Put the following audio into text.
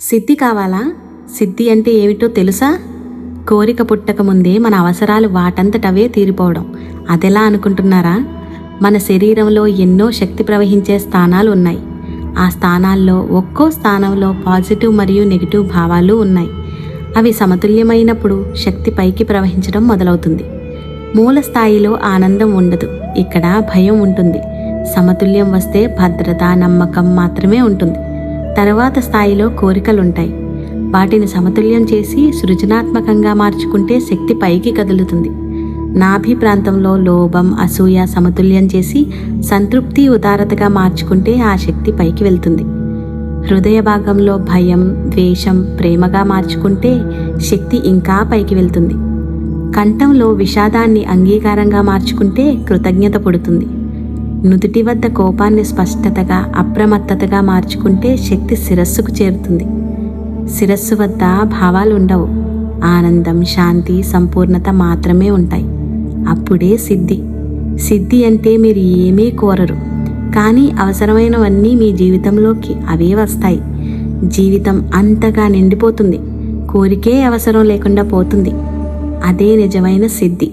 సిద్ధి కావాలా? సిద్ధి అంటే ఏమిటో తెలుసా? కోరిక పుట్టక ముందే మన అవసరాలు వాటంతటవే తీరిపోవడం. అదెలా అనుకుంటున్నారా? మన శరీరంలో ఎన్నో శక్తి ప్రవహించే స్థానాలు ఉన్నాయి. ఆ స్థానాల్లో ఒక్కో స్థానంలో పాజిటివ్ మరియు నెగిటివ్ భావాలు ఉన్నాయి. అవి సమతుల్యమైనప్పుడు శక్తి పైకి ప్రవహించడం మొదలవుతుంది. మూల స్థాయిలో ఆనందం ఉండదు, ఇక్కడ భయం ఉంటుంది. సమతుల్యం వస్తే భద్రత, నమ్మకం మాత్రమే ఉంటుంది. తర్వాత స్థాయిలో కోరికలుంటాయి. వాటిని సమతుల్యం చేసి సృజనాత్మకంగా మార్చుకుంటే శక్తి పైకి కదులుతుంది. నాభి ప్రాంతంలో లోభం, అసూయ సమతుల్యం చేసి సంతృప్తి, ఉదారతగా మార్చుకుంటే ఆ శక్తి పైకి వెళ్తుంది. హృదయ భాగంలో భయం, ద్వేషం ప్రేమగా మార్చుకుంటే శక్తి ఇంకా పైకి వెళ్తుంది. కంఠంలో విషాదాన్ని అంగీకారంగా మార్చుకుంటే కృతజ్ఞత పుడుతుంది. నుదుటి వద్ద కోపాన్ని స్పష్టతగా, అప్రమత్తతగా మార్చుకుంటే శక్తి శిరస్సుకు చేరుతుంది. శిరస్సు వద్ద భావాలు ఉండవు, ఆనందం, శాంతి, సంపూర్ణత మాత్రమే ఉంటాయి. అప్పుడే సిద్ధి. సిద్ధి అంటే మీరు ఏమీ కోరరు, కానీ అవసరమైనవన్నీ మీ జీవితంలోకి అవే వస్తాయి. జీవితం అంతగా నిండిపోతుంది, కోరికే అవసరం లేకుండా పోతుంది. అదే నిజమైన సిద్ధి.